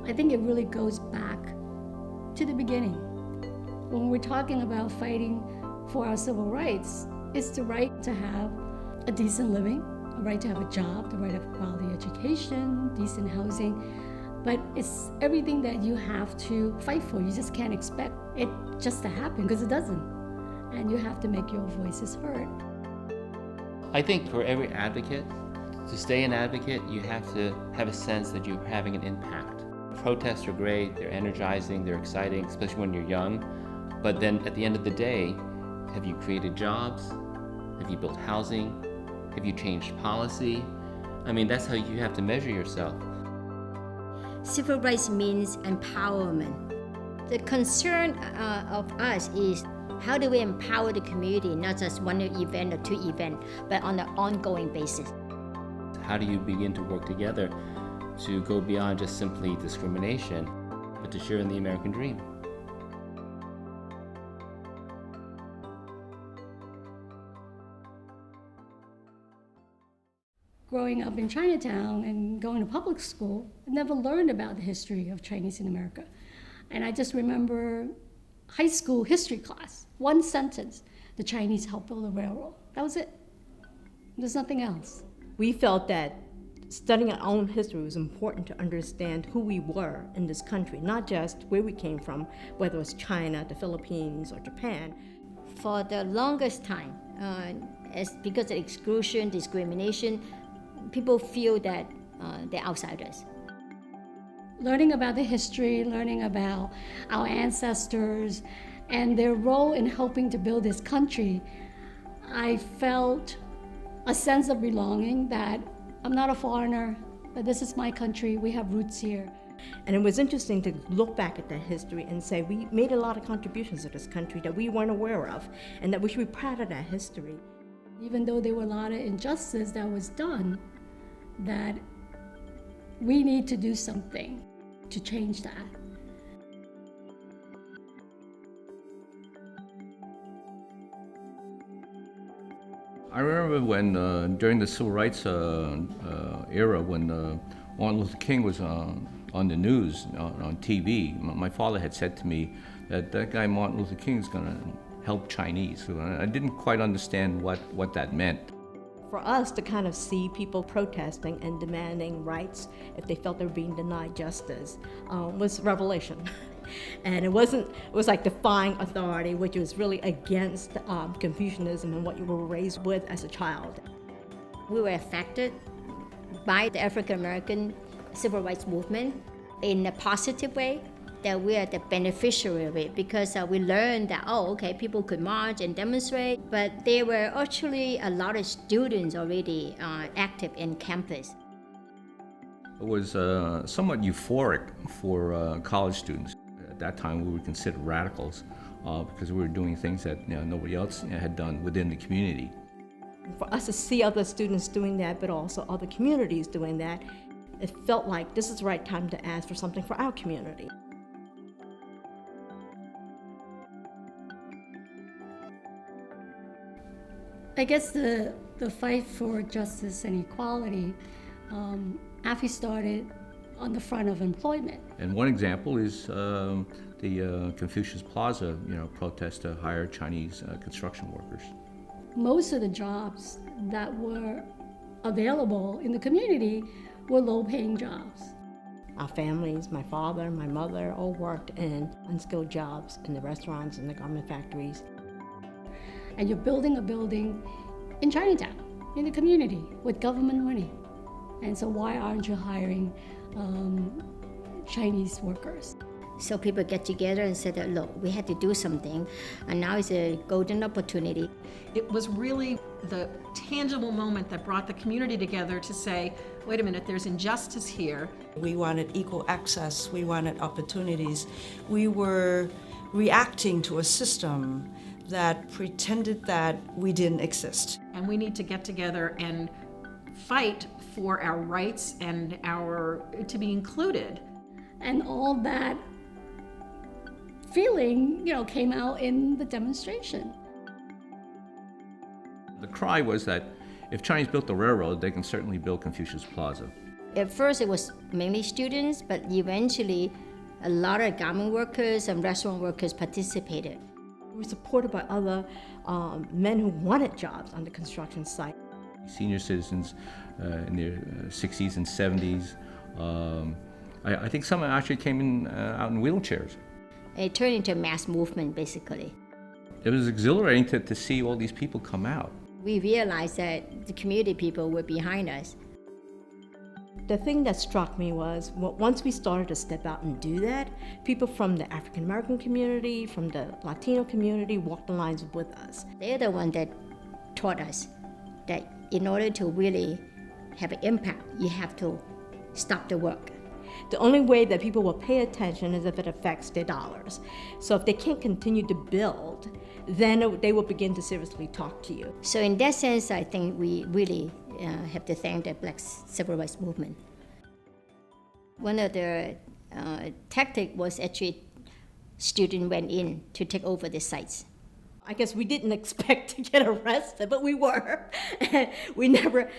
I think it really goes back to the beginning. When we're talking about fighting for our civil rights, it's the right to have a decent living, a right to have a job, the right to have quality education, decent housing. But it's everything that you have to fight for. You just can't expect it just to happen, because it doesn't. And you have to make your voices heard. I think for every advocate, to stay an advocate, you have to have a sense that you're having an impact. Protests are great, they're energizing, they're exciting, especially when you're young. But then at the end of the day, have you created jobs? Have you built housing? Have you changed policy? I mean, that's how you have to measure yourself. Civil rights means empowerment. The concern of us is how do we empower the community, not just one event or two events, but on an ongoing basis. How do you begin to work together to go beyond just simply discrimination, but to share in the American dream? Growing up in Chinatown and going to public school, I never learned about the history of Chinese in America. And I just remember high school history class, one sentence, the Chinese helped build a railroad. That was it. There's nothing else. We felt that studying our own history was important to understand who we were in this country, not just where we came from, whether it was China, the Philippines, or Japan. For the longest time, because of exclusion, discrimination, people feel that they're outsiders. Learning about the history, learning about our ancestors and their role in helping to build this country, I felt a sense of belonging, that I'm not a foreigner, but this is my country, we have roots here. And it was interesting to look back at that history and say we made a lot of contributions to this country that we weren't aware of, and that we should be proud of that history. Even though there were a lot of injustice that was done, that we need to do something to change that. I remember when, during the civil rights era, when Martin Luther King was on the news, on TV, my father had said to me that guy Martin Luther King is going to help Chinese. So I didn't quite understand what that meant. For us to kind of see people protesting and demanding rights if they felt they were being denied justice was revelation. And it was like defying authority, which was really against Confucianism and what you were raised with as a child. We were affected by the African American civil rights movement in a positive way, that we are the beneficiary of it, because we learned that, people could march and demonstrate, but there were actually a lot of students already active in campus. It was somewhat euphoric for college students. At that time, we were considered radicals because we were doing things that nobody else had done within the community. For us to see other students doing that, but also other communities doing that, it felt like this is the right time to ask for something for our community. I guess the fight for justice and equality actually started on the front of employment. And one example is the Confucius Plaza, protest to hire Chinese construction workers. Most of the jobs that were available in the community were low-paying jobs. Our families, my father, my mother, all worked in unskilled jobs in the restaurants and the garment factories. And you're building a building in Chinatown, in the community, with government money. And so why aren't you hiring Chinese workers? So people get together and said, look, we had to do something, and now it's a golden opportunity. It was really the tangible moment that brought the community together to say, wait a minute, there's injustice here. We wanted equal access, we wanted opportunities. We were reacting to a system that pretended that we didn't exist. And we need to get together and fight for our rights and to be included. And all that feeling, came out in the demonstration. The cry was that if Chinese built the railroad, they can certainly build Confucius Plaza. At first, it was mainly students, but eventually, a lot of garment workers and restaurant workers participated. We were supported by other men who wanted jobs on the construction site. Senior citizens in their 60s and 70s. I think some actually came in out in wheelchairs. It turned into a mass movement, basically. It was exhilarating to see all these people come out. We realized that the community people were behind us. The thing that struck me was once we started to step out and do that, people from the African American community, from the Latino community walked the lines with us. They're the one that taught us that in order to really have an impact, you have to stop the work. The only way that people will pay attention is if it affects their dollars. So if they can't continue to build, then they will begin to seriously talk to you. So in that sense, I think we really have to thank the Black Civil Rights Movement. One of the tactics was actually students went in to take over the sites. I guess we didn't expect to get arrested, but we were. We never,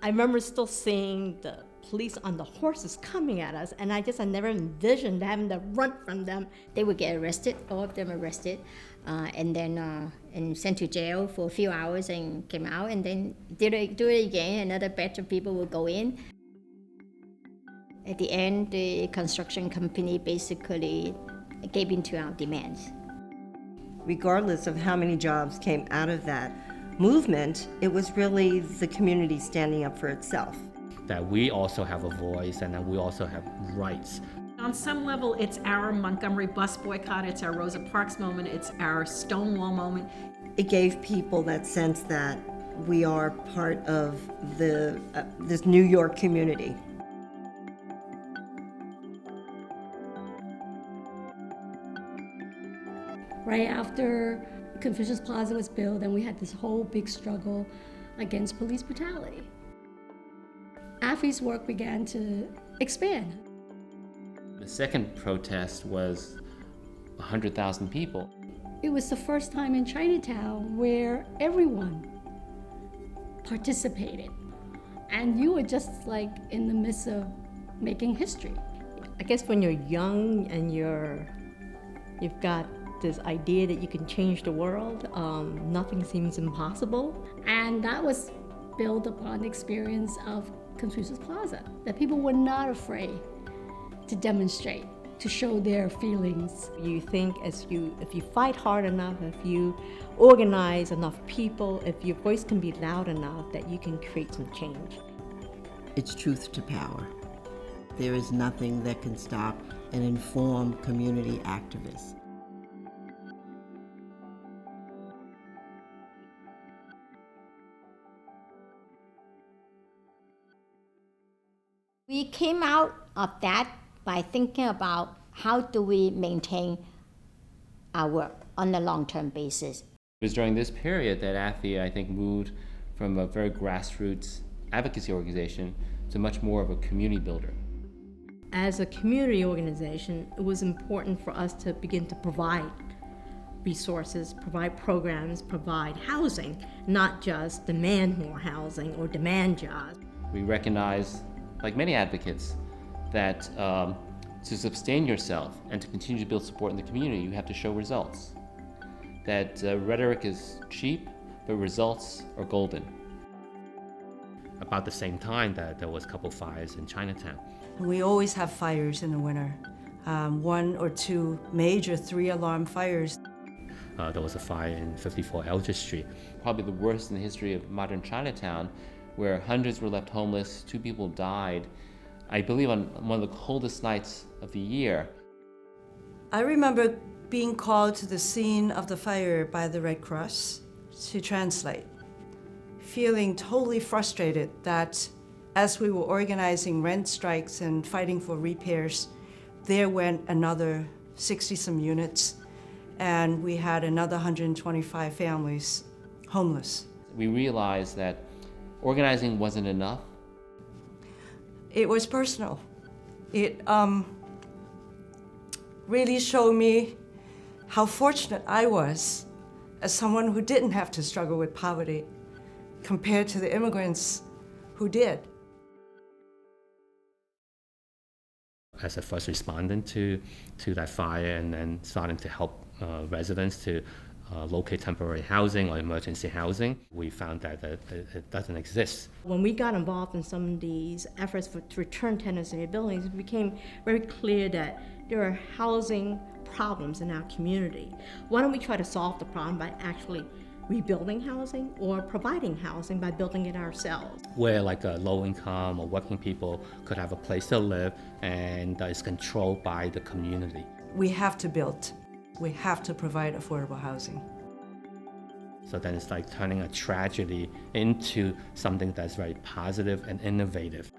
I remember still seeing the police on the horses coming at us, and I never envisioned having to run from them. They would get arrested, all of them arrested, and then and sent to jail for a few hours and came out, and then do it again. Another batch of people would go in. At the end, the construction company basically gave in to our demands. Regardless of how many jobs came out of that movement, it was really the community standing up for itself. That we also have a voice and that we also have rights. On some level, it's our Montgomery bus boycott, it's our Rosa Parks moment, it's our Stonewall moment. It gave people that sense that we are part of this New York community. Right after Confucius Plaza was built, and we had this whole big struggle against police brutality. AFI's work began to expand. The second protest was 100,000 people. It was the first time in Chinatown where everyone participated. And you were just like in the midst of making history. I guess when you're young and you've got this idea that you can change the world, nothing seems impossible. And that was built upon the experience of Confucius Plaza, that people were not afraid to demonstrate, to show their feelings. You think if you fight hard enough, if you organize enough people, if your voice can be loud enough, that you can create some change. It's truth to power. There is nothing that can stop an informed community activist. We came out of that by thinking about how do we maintain our work on a long-term basis. It was during this period that AFI, I think, moved from a very grassroots advocacy organization to much more of a community builder. As a community organization, it was important for us to begin to provide resources, provide programs, provide housing, not just demand more housing or demand jobs. We recognize, like many advocates, that to sustain yourself and to continue to build support in the community, you have to show results. That rhetoric is cheap, but results are golden. About the same time that there was a couple fires in Chinatown. We always have fires in the winter. 1 or 2 major 3-alarm fires. There was a fire in 54 Eldridge Street. Probably the worst in the history of modern Chinatown, where hundreds were left homeless, 2 people died, I believe on one of the coldest nights of the year. I remember being called to the scene of the fire by the Red Cross to translate, feeling totally frustrated that as we were organizing rent strikes and fighting for repairs, there went another 60-some units, and we had another 125 families homeless. We realized that organizing wasn't enough. It was personal. It really showed me how fortunate I was as someone who didn't have to struggle with poverty compared to the immigrants who did. as a first respondent to that fire, and then starting to help residents to locate temporary housing or emergency housing. We found that it doesn't exist. When we got involved in some of these efforts to return tenants to their buildings, it became very clear that there are housing problems in our community. Why don't we try to solve the problem by actually rebuilding housing or providing housing by building it ourselves? Where like low income or working people could have a place to live and is controlled by the community. We have to build. We have to provide affordable housing. So then it's like turning a tragedy into something that's very positive and innovative.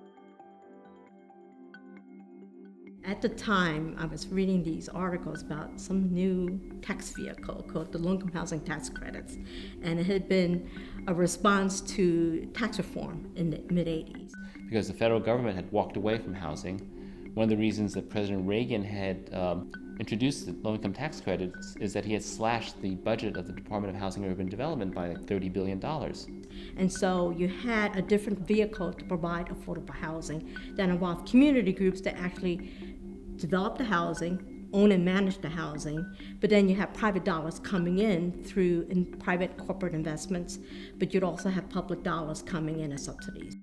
At the time, I was reading these articles about some new tax vehicle called the low-income housing tax credits, and it had been a response to tax reform in the mid-'80s. Because the federal government had walked away from housing. One of the reasons that President Reagan had introduced the low-income tax credits is that he had slashed the budget of the Department of Housing and Urban Development by like $30 billion. And so you had a different vehicle to provide affordable housing that involved community groups that actually develop the housing, own and manage the housing, but then you have private dollars coming in through private corporate investments, but you'd also have public dollars coming in as subsidies.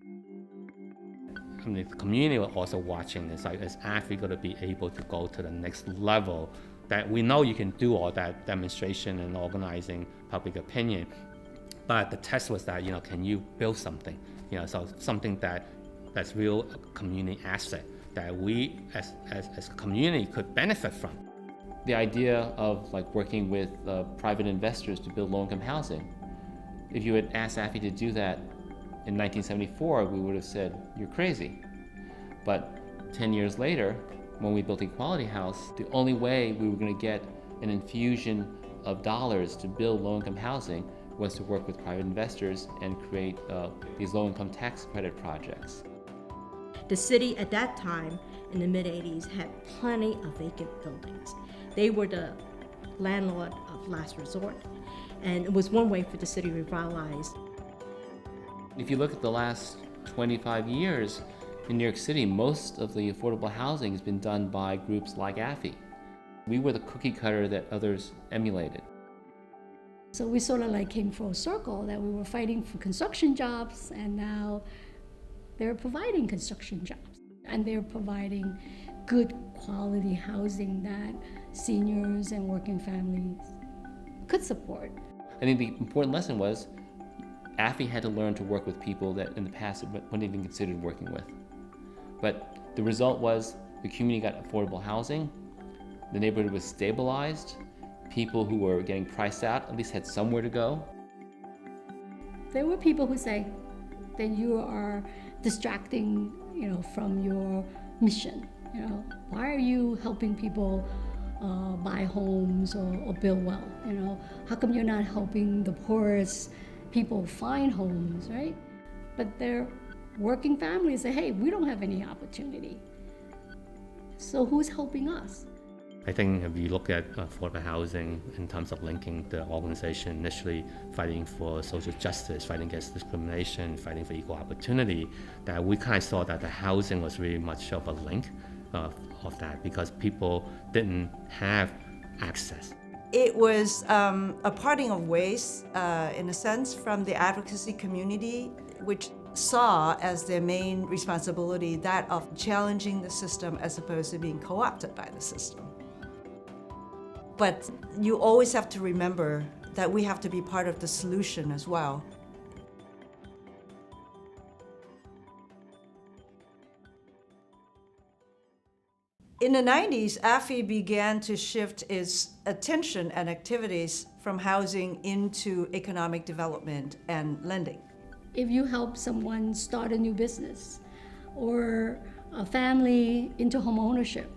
I mean, the community was also watching this, like, is AFI going to be able to go to the next level? That we know you can do all that demonstration and organizing public opinion, but the test was that, can you build something? So something that's real community asset that we as a community could benefit from. The idea of like working with private investors to build low-income housing. If you had asked AFI to do that in 1974, we would have said, you're crazy. But 10 years later, when we built Equality House, the only way we were going to get an infusion of dollars to build low-income housing was to work with private investors and create these low-income tax credit projects. The city at that time, in the mid-'80s, had plenty of vacant buildings. They were the landlord of last resort, and it was one way for the city to revitalize. If you look at the last 25 years, in New York City, most of the affordable housing has been done by groups like AFI. We were the cookie cutter that others emulated. So we sort of like came full circle, that we were fighting for construction jobs, and now they're providing construction jobs. And they're providing good quality housing that seniors and working families could support. I think the important lesson was AFI had to learn to work with people that in the past it wouldn't even considered working with. But the result was the community got affordable housing, the neighborhood was stabilized, people who were getting priced out at least had somewhere to go. There were people who say that you are distracting, from your mission. Why are you helping people buy homes or build wealth? How come you're not helping the poorest people find homes, right? But they're working families say, hey, we don't have any opportunity. So who's helping us? I think if you look at affordable housing in terms of linking the organization initially fighting for social justice, fighting against discrimination, fighting for equal opportunity, that we kind of saw that the housing was really much of a link of that because people didn't have access. It was a parting of ways, in a sense, from the advocacy community, which saw as their main responsibility that of challenging the system as opposed to being co-opted by the system. But you always have to remember that we have to be part of the solution as well. In the 90s, AFI began to shift its attention and activities from housing into economic development and lending. If you help someone start a new business or a family into home ownership,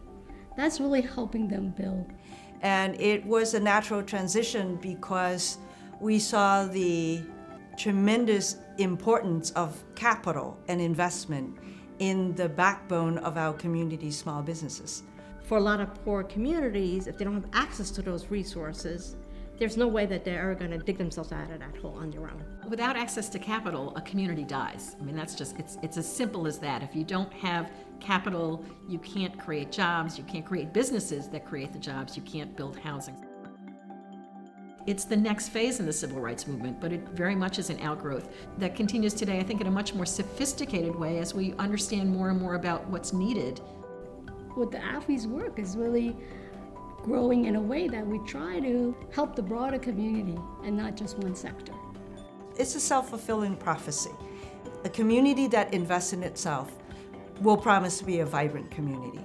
that's really helping them build. And it was a natural transition because we saw the tremendous importance of capital and investment in the backbone of our community's small businesses. For a lot of poor communities, if they don't have access to those resources, there's no way that they're going to dig themselves out of that hole on their own. Without access to capital, a community dies. I mean, that's just, it's as simple as that. If you don't have capital, you can't create jobs, you can't create businesses that create the jobs, you can't build housing. It's the next phase in the civil rights movement, but it very much is an outgrowth that continues today, I think, in a much more sophisticated way as we understand more and more about what's needed. What the AFI's work is really growing in a way that we try to help the broader community and not just one sector. It's a self-fulfilling prophecy. A community that invests in itself will promise to be a vibrant community.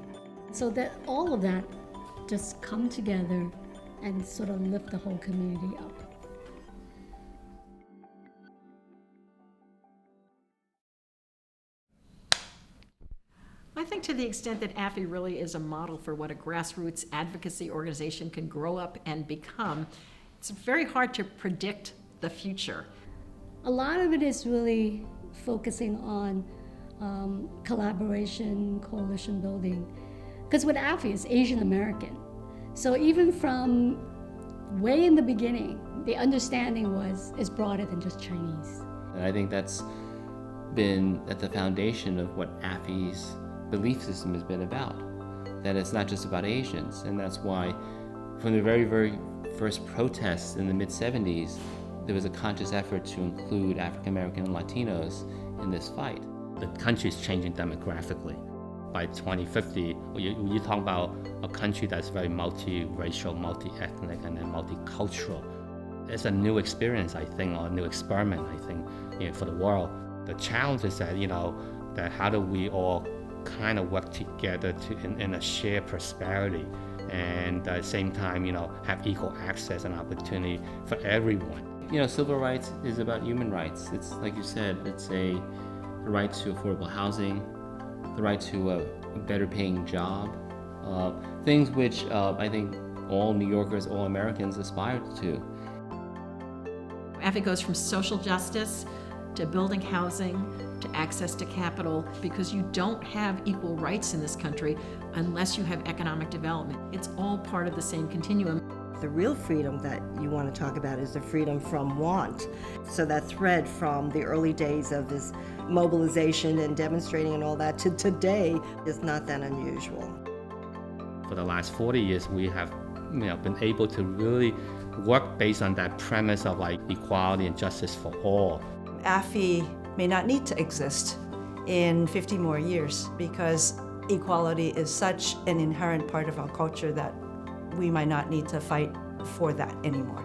So that all of that just come together and sort of lift the whole community up. I think to the extent that AFI really is a model for what a grassroots advocacy organization can grow up and become, it's very hard to predict the future. A lot of it is really focusing on collaboration, coalition building. Because what AFI is Asian American. So even from way in the beginning, the understanding is broader than just Chinese. And I think that's been at the foundation of what AFI's belief system has been about. That it's not just about Asians, and that's why from the very, very first protests in the mid-70s, there was a conscious effort to include African American and Latinos in this fight. The country is changing demographically. By 2050, you talk about a country that's very multi-racial, multi-ethnic, and then multicultural. It's a new experience, I think, or a new experiment, I think, for the world. The challenge is that, that how do we all kind of work together in a shared prosperity, and at the same time, have equal access and opportunity for everyone. Civil rights is about human rights. It's like you said, it's the right to affordable housing, the right to a better paying job, things which I think all New Yorkers, all Americans aspire to. AFI goes from social justice to building housing to access to capital, because you don't have equal rights in this country unless you have economic development. It's all part of the same continuum. The real freedom that you want to talk about is the freedom from want. So that thread from the early days of this mobilization and demonstrating and all that to today is not that unusual. For the last 40 years, we have been able to really work based on that premise of equality and justice for all. AFI may not need to exist in 50 more years because equality is such an inherent part of our culture that we might not need to fight for that anymore.